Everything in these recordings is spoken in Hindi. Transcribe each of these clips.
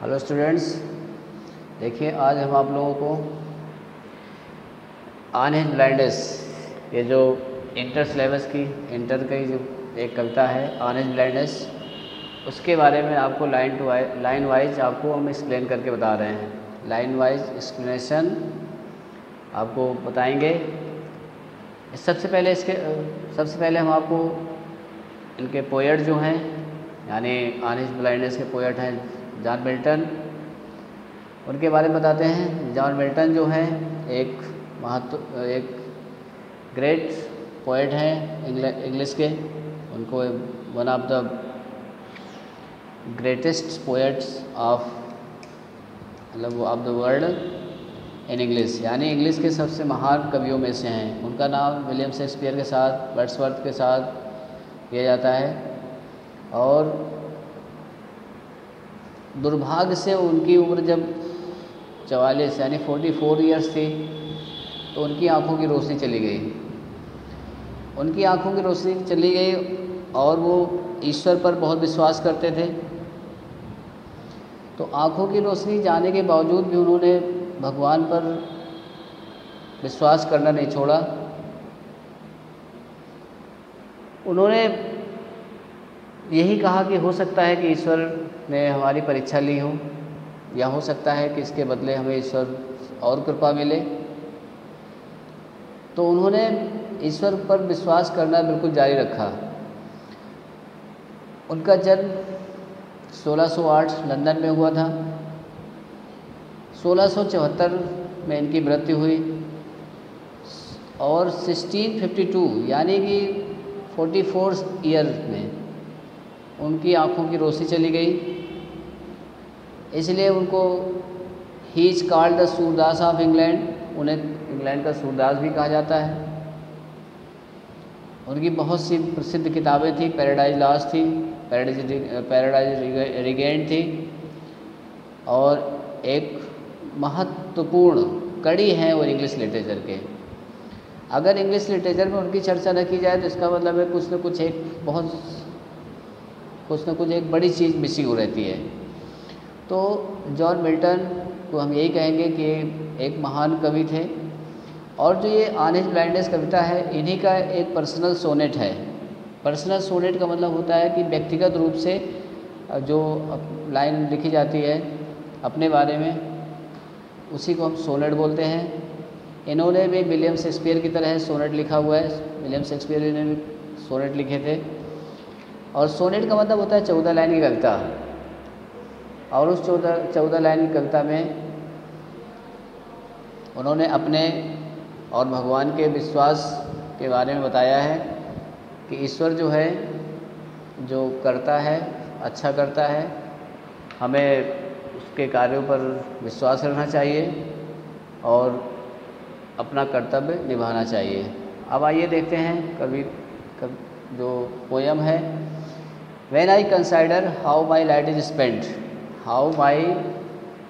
हेलो स्टूडेंट्स, देखिए आज हम आप लोगों को ऑन हिज ब्लाइंडनेस, ये जो इंटर सिलेबस की जो एक कविता है ऑन हिज ब्लाइंडनेस, उसके बारे में आपको लाइन वाइज आपको हम एक्सप्लेन करके बता रहे हैं। लाइन वाइज एक्सप्लेनेशन आपको बताएंगे। सबसे पहले हम आपको इनके पोएट जो हैं, यानी ऑन हिज ब्लाइंडनेस के पोएट हैं जॉन मिल्टन, उनके बारे में बताते हैं। जॉन मिल्टन जो है एक ग्रेट पोएट हैं इंग्लिश के। उनको one of the greatest poets of the world in English, यानी इंग्लिश के सबसे महान कवियों में से हैं। उनका नाम विलियम शेक्सपियर के साथ, वर्ड्सवर्थ के साथ किया जाता है। और दुर्भाग्य से उनकी उम्र जब 44 यानी 44 ईयर्स थी तो उनकी आंखों की रोशनी चली गई। और वो ईश्वर पर बहुत विश्वास करते थे। तो आंखों की रोशनी जाने के बावजूद भी उन्होंने भगवान पर विश्वास करना नहीं छोड़ा। उन्होंने यही कहा कि हो सकता है कि ईश्वर ने हमारी परीक्षा ली हो, या हो सकता है कि इसके बदले हमें ईश्वर और कृपा मिले। तो उन्होंने ईश्वर पर विश्वास करना बिल्कुल जारी रखा। उनका जन्म 1608 लंदन में हुआ था। 1674 में इनकी मृत्यु हुई और 1652 यानी कि 44 ईयर में उनकी आंखों की रोशनी चली गई। इसलिए उनको he is called the Surdas of England, उन्हें इंग्लैंड का सूरदास भी कहा जाता है। उनकी बहुत सी प्रसिद्ध किताबें थी। पैराडाइज लॉस्ट थी, पैराडाइज रिगेंड थी, और एक महत्वपूर्ण कड़ी है वो इंग्लिश लिटरेचर के। अगर इंग्लिश लिटरेचर में उनकी चर्चा न की जाए तो इसका मतलब है कुछ न कुछ एक बड़ी चीज़ मिसिंग हो रहती है। तो जॉन मिल्टन को हम यही कहेंगे कि एक महान कवि थे। और जो ये ऑन हिज ब्लाइंडनेस कविता है, इन्हीं का एक पर्सनल सोनेट है। पर्सनल सोनेट का मतलब होता है कि व्यक्तिगत रूप से जो लाइन लिखी जाती है अपने बारे में, उसी को हम सोनेट बोलते हैं। इन्होंने भी विलियम शेक्सपियर की तरह सोनेट लिखा हुआ है। विलियम शेक्सपियर ने भी सोनेट लिखे थे। और सोनेट का मतलब होता है 14 लाइन की कविता। और उस 14 लाइन की कविता में उन्होंने अपने और भगवान के विश्वास के बारे में बताया है कि ईश्वर जो है, जो करता है अच्छा करता है, हमें उसके कार्यों पर विश्वास रखना चाहिए और अपना कर्तव्य निभाना चाहिए। अब आइए देखते हैं जो पोयम है, When I consider how my life is spent,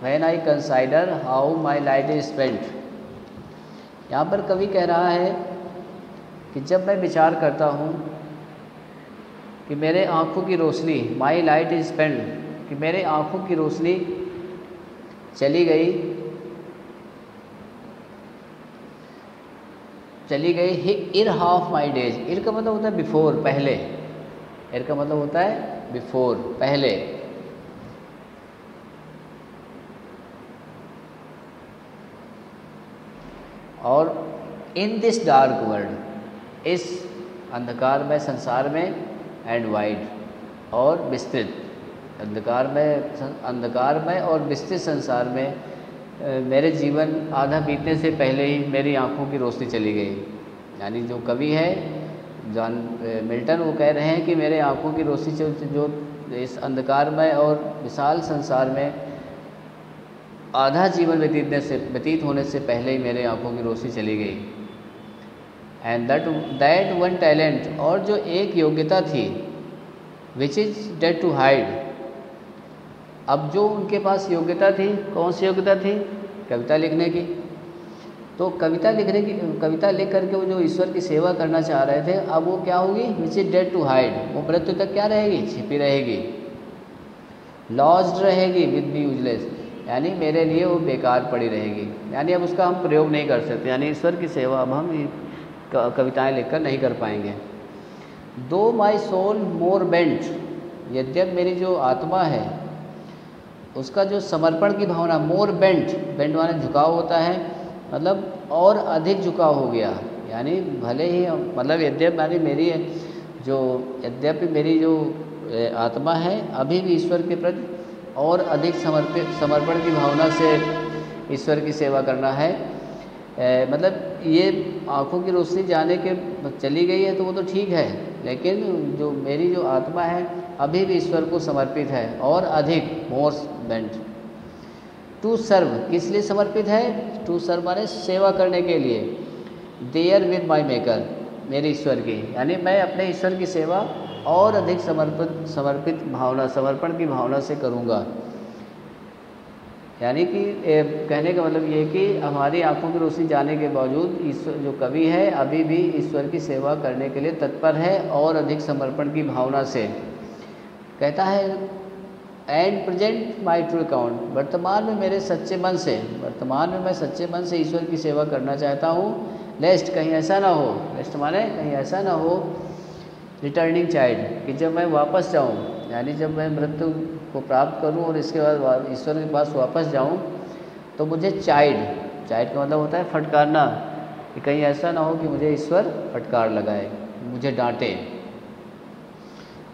when I consider how my life is spent, यहाँ पर कवि कह रहा है कि जब मैं विचार करता हूँ कि मेरे आँखों की रोशनी, my light is spent, कि मेरे आँखों की रोशनी चली गई इन हाफ माई डेज। इन का मतलब होता है बिफोर, पहले। इन का मतलब होता है बिफोर, पहले। और इन दिस डार्क वर्ल्ड, इस अंधकारमय संसार में, एंड वाइड, और विस्तृत, अंधकारमय और विस्तृत संसार में मेरे जीवन आधा बीतने से पहले ही मेरी आंखों की रोशनी चली गई। यानी जो कवि है जॉन मिल्टन, वो कह रहे हैं कि मेरे आंखों की रोशनी जो इस अंधकारमय और विशाल संसार में आधा जीवन व्यतीत होने से पहले ही मेरे आंखों की रोशनी चली गई। एंड दैट वन टैलेंट, और जो एक योग्यता थी, which is death to hide. अब जो उनके पास योग्यता थी, कौन सी योग्यता थी? कविता लिखने की। तो कविता लिख करके वो जो ईश्वर की सेवा करना चाह रहे थे, अब वो क्या होगी? Which is death to hide, वो मृत्यु तक क्या रहेगी? छिपी रहेगी। लॉस्ट रहेगी विद मी यूजलेस, यानी मेरे लिए वो बेकार पड़ी रहेगी, यानी अब उसका हम प्रयोग नहीं कर सकते, यानी ईश्वर की सेवा अब हम कविताएं लिखकर नहीं कर पाएंगे। दो माई सोल मोर बेंट, यद्यप मेरी जो आत्मा है उसका जो समर्पण की भावना, मोर बेंट, बेंट माने झुकाव होता है, मतलब और अधिक झुकाव हो गया, यानी भले ही मतलब यद्यपि मेरी जो आत्मा है अभी भी ईश्वर के प्रति और अधिक समर्पण की भावना से ईश्वर की सेवा करना है। मतलब ये आँखों की रोशनी जाने के चली गई है तो वो तो ठीक है, लेकिन जो मेरी जो आत्मा है अभी भी ईश्वर को समर्पित है और अधिक, मोर बेंट। टू सर्व, किस लिए समर्पित है? टू सर्व माने सेवा करने के लिए। देयर विद माई मेकर, मेरे ईश्वर की, यानी मैं अपने ईश्वर की सेवा और अधिक समर्पित भावना, समर्पण की भावना से करूँगा। यानी कि कहने का मतलब ये कि हमारी आंखों की रोशनी जाने के बावजूद ईश्वर जो कवि है अभी भी ईश्वर की सेवा करने के लिए तत्पर है और अधिक समर्पण की भावना से। कहता है and present my true account, वर्तमान में मैं सच्चे मन से ईश्वर की सेवा करना चाहता हूँ। लेस्ट, कहीं ऐसा ना हो, लेस्ट माने कहीं ऐसा ना हो, रिटर्निंग चाइल्ड, कि जब मैं वापस जाऊँ, यानी जब मैं मृत्यु को प्राप्त करूँ और इसके बाद ईश्वर के पास वापस जाऊँ तो मुझे चाइल्ड का मतलब होता है फटकारना, कि कहीं ऐसा ना हो कि मुझे ईश्वर फटकार लगाए, मुझे डांटे।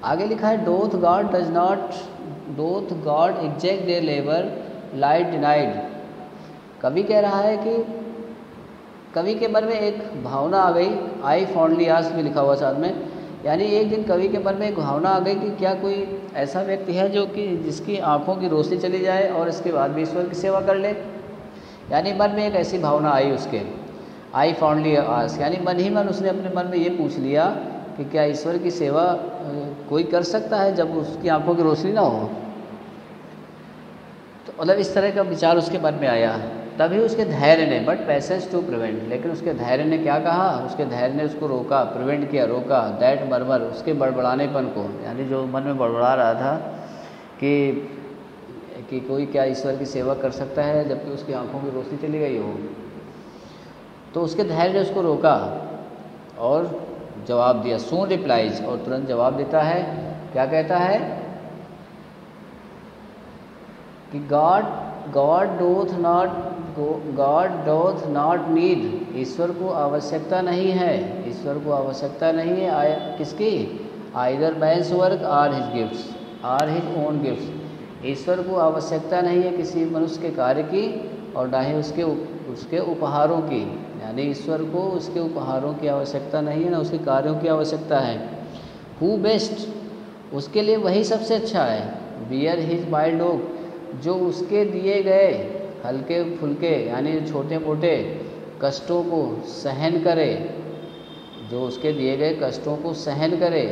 आगे लिखा है doth God exact their labour light denied. कवि कह रहा है कि कवि के मन में एक भावना आ गई, आई फॉन्डली आस्क भी लिखा हुआ साथ में, यानी एक दिन कवि के मन में एक भावना आ गई कि क्या कोई ऐसा व्यक्ति है जो कि जिसकी आंखों की रोशनी चली जाए और इसके बाद भी ईश्वर की सेवा कर ले। यानी मन में एक ऐसी भावना आई उसके, आई फॉन्डली आस्क, यानी मन ही मन उसने अपने मन में ये पूछ लिया कि क्या ईश्वर की सेवा कोई कर सकता है जब उसकी आंखों की रोशनी ना हो। तो मतलब इस तरह का विचार उसके मन में आया। तभी उसके धैर्य ने, बट पैसेंस टू प्रिवेंट, लेकिन उसके धैर्य ने क्या कहा, उसके धैर्य ने उसको रोका, प्रिवेंट किया, रोका, दैट मरमर, उसके बड़बड़ानेपन को, यानी जो मन में बड़बड़ा रहा था कि कोई क्या ईश्वर की सेवा कर सकता है जबकि उसकी आंखों की रोशनी चली गई हो। तो उसके धैर्य ने उसको रोका और जवाब दिया, सून रिप्लाइज, और तुरंत जवाब देता है। क्या कहता है कि गॉड डोथ नॉट नीड, ईश्वर को आवश्यकता नहीं है, ईश्वर को आवश्यकता नहीं है किसकी, either man's work or his gifts or his own gifts, ईश्वर को आवश्यकता नहीं है किसी मनुष्य के कार्य की और ना ही उसके उपहारों की, यानी ईश्वर को उसके उपहारों की आवश्यकता नहीं है, ना उसके कार्यों की आवश्यकता है। हु बेस्ट, उसके लिए वही सबसे अच्छा है। बियर हिज माइल्ड ओक, जो उसके दिए गए हल्के फुल्के यानी छोटे मोटे कष्टों को सहन करे, जो उसके दिए गए कष्टों को सहन करे।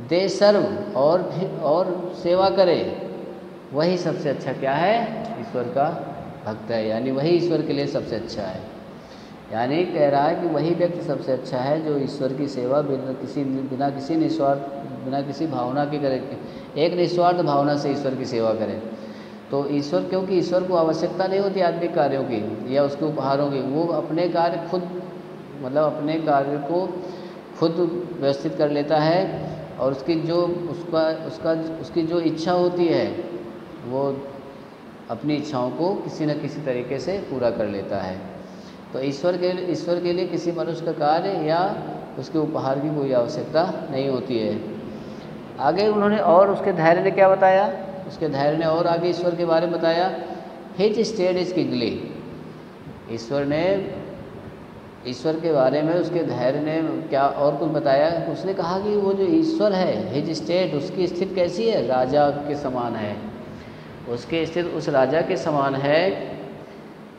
दे सर्व, और सेवा करे, वही सबसे अच्छा क्या है, ईश्वर का भक्त है, यानी वही ईश्वर के लिए सबसे अच्छा है। यानी कह रहा है कि वही व्यक्ति सबसे अच्छा है जो ईश्वर की सेवा बिना किसी भावना के करे, एक निस्वार्थ भावना से ईश्वर की सेवा करे। तो ईश्वर, क्योंकि ईश्वर को आवश्यकता नहीं होती आदमी कार्यों की या उसके उपहारों की, वो अपने कार्य को खुद व्यवस्थित कर लेता है और उसकी जो इच्छा होती है वो अपनी इच्छाओं को किसी न किसी तरीके से पूरा कर लेता है। तो ईश्वर के लिए किसी मनुष्य का कार्य या उसके उपहार की कोई आवश्यकता नहीं होती है। आगे उन्होंने और उसके धैर्य ने क्या बताया, उसके धैर्य ने और आगे ईश्वर के बारे में बताया। हिज स्टेट इज किंगली, ईश्वर के बारे में उसके धैर्य ने क्या और कुछ बताया। उसने कहा कि वो जो ईश्वर है, हिज स्टेट, उसकी स्थिति कैसी है, राजा के समान है, उसकी स्थिति उस राजा के समान है।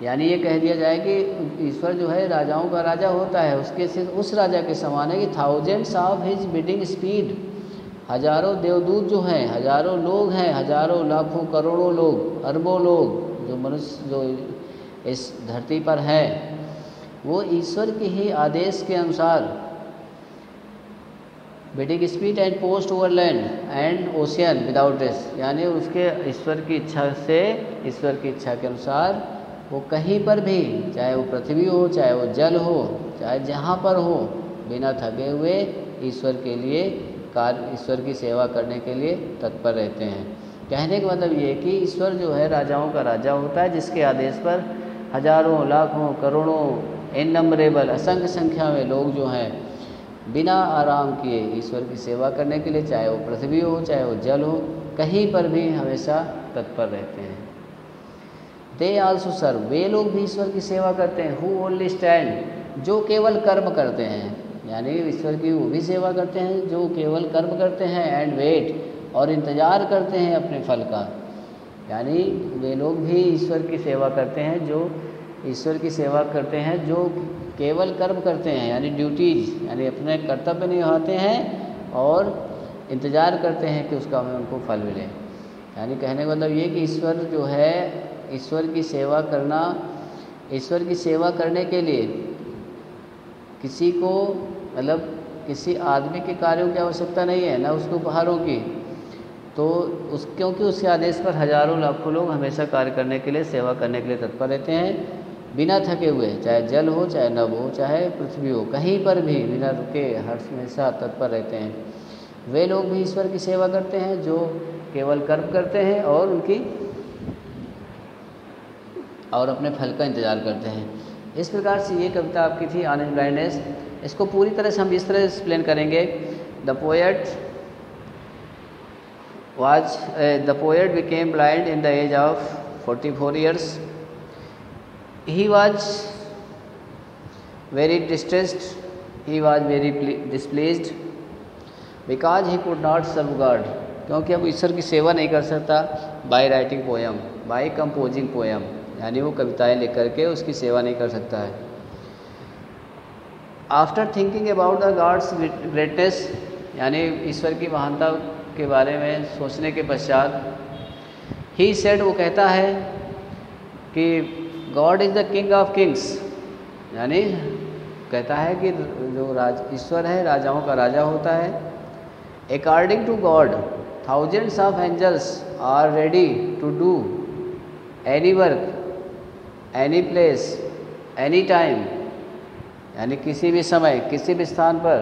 यानी ये कह दिया जाए कि ईश्वर जो है राजाओं का राजा होता है, उसके स्थिति उस राजा के समान है कि thousands of his bidding speed, हजारों देवदूत जो हैं, हजारों लोग हैं, हजारों लाखों करोड़ों लोग, अरबों लोग जो मनुष्य जो इस धरती पर हैं, वो ईश्वर के ही आदेश के अनुसार bidding speed and post over land and ocean without rest, यानी उसके ईश्वर की इच्छा से, ईश्वर की इच्छा के अनुसार वो कहीं पर भी, चाहे वो पृथ्वी हो, चाहे वो जल हो, चाहे जहाँ पर हो, बिना थके हुए ईश्वर के लिए कार्य, ईश्वर की सेवा करने के लिए तत्पर रहते हैं। कहने का मतलब ये कि ईश्वर जो है राजाओं का राजा होता है, जिसके आदेश पर हजारों, लाखों, करोड़ों, इननंबरेबल, असंख्य संख्या में लोग जो हैं बिना आराम किए ईश्वर की सेवा करने के लिए, चाहे वो पृथ्वी हो, चाहे वो जल हो, कहीं पर भी हमेशा तत्पर रहते हैं। दे आल्सो सर्व, वे लोग भी ईश्वर की सेवा करते हैं। हु ओनली स्टैंड, जो केवल कर्म करते हैं, यानी ईश्वर की वो भी सेवा करते हैं जो केवल कर्म करते हैं। एंड वेट, और इंतज़ार करते हैं अपने फल का, यानी वे लोग भी ईश्वर की सेवा करते हैं, जो ईश्वर की सेवा करते हैं, जो केवल कर्म करते हैं, यानी ड्यूटीज, यानी अपने कर्तव्य निभाते हैं और इंतज़ार करते हैं कि उसका हमें उनको फल मिले। यानी कहने का मतलब ये कि ईश्वर जो है, ईश्वर की सेवा करना, ईश्वर की सेवा करने के लिए किसी को, मतलब किसी आदमी के कार्यों की आवश्यकता नहीं है, ना उसको उपहारों की, तो क्योंकि उसके आदेश पर हजारों लाखों लोग हमेशा कार्य करने के लिए, सेवा करने के लिए तत्पर रहते हैं बिना थके हुए, चाहे जल हो, चाहे नभ हो, चाहे पृथ्वी हो, कहीं पर भी बिना रुके हमेशा तत्पर रहते हैं। वे लोग भी ईश्वर की सेवा करते हैं जो केवल कर्म करते हैं और अपने फल का इंतज़ार करते हैं। इस प्रकार से ये कविता आपकी थी ऑन ब्लाइंडनेस। इसको पूरी तरह से हम इस तरह एक्सप्लेन करेंगे। The poet became blind in the age of 44 years. He was very distressed, he was very displeased because he could not serve God, क्योंकि अब ईश्वर की सेवा नहीं कर सकता by writing poem, by composing poem, यानी वो कविताएं लिख करके उसकी सेवा नहीं कर सकता है। After thinking about the gods greatness, यानी ईश्वर की महानता के बारे में सोचने के पश्चात, ही सेड, वो कहता है कि God is the king of Kings, यानी कहता है कि जो ईश्वर है राजाओं का राजा होता है। According to God thousands of angels are ready to do any work, any place, any time, यानी किसी भी समय, किसी भी स्थान पर,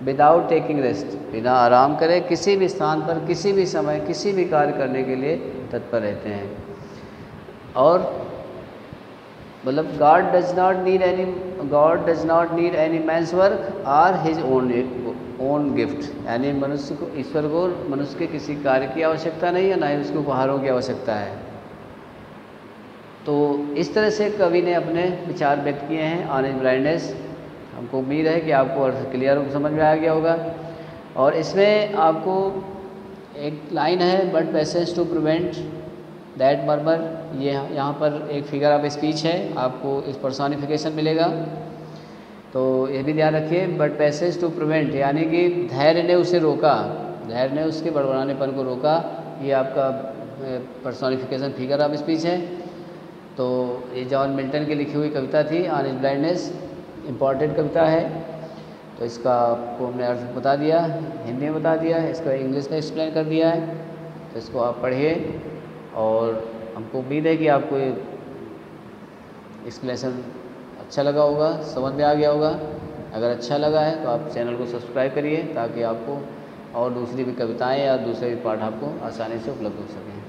विदाउट टेकिंग रेस्ट, बिना आराम करे किसी भी स्थान पर, किसी भी समय, किसी भी कार्य करने के लिए तत्पर रहते हैं। और मतलब God does not need any man's work or his own gift, यानी मनुष्य को, ईश्वर को मनुष्य के किसी कार्य की आवश्यकता नहीं है, ना ही उसके उपहारों की आवश्यकता है। तो इस तरह से कवि ने अपने विचार व्यक्त किए हैं ऑन हिज ब्लाइंडनेस। हमको उम्मीद है कि आपको अर्थ क्लियर समझ में आ गया होगा। और इसमें आपको एक लाइन है, but passage to prevent that murmur, ये यहाँ पर एक फिगर ऑफ स्पीच है, आपको इस पर्सोनिफिकेशन मिलेगा, तो ये भी ध्यान रखिए। बट पैसेज टू प्रिवेंट, यानी कि धैर्य ने उसे रोका, धैर्य ने उसके बड़बड़ानेपन को रोका, ये आपका पर्सोनिफिकेशन फिगर ऑफ स्पीच है। तो ये जॉन मिल्टन की लिखी हुई कविता थी ऑन हिज ब्लाइंडनेस, इम्पॉर्टेंट कविता है। तो इसका आपको हमने अर्थ बता दिया, हिंदी में बता दिया, इसका इंग्लिश में एक्सप्लेन कर दिया है। तो इसको आप पढ़िए और हमको उम्मीद है कि आपको ये एक्सप्लेनेशन अच्छा लगा होगा, समझ में आ गया होगा। अगर अच्छा लगा है तो आप चैनल को सब्सक्राइब करिए ताकि आपको और दूसरी भी कविताएं या दूसरे भी पाठ आपको आसानी से उपलब्ध हो सकें।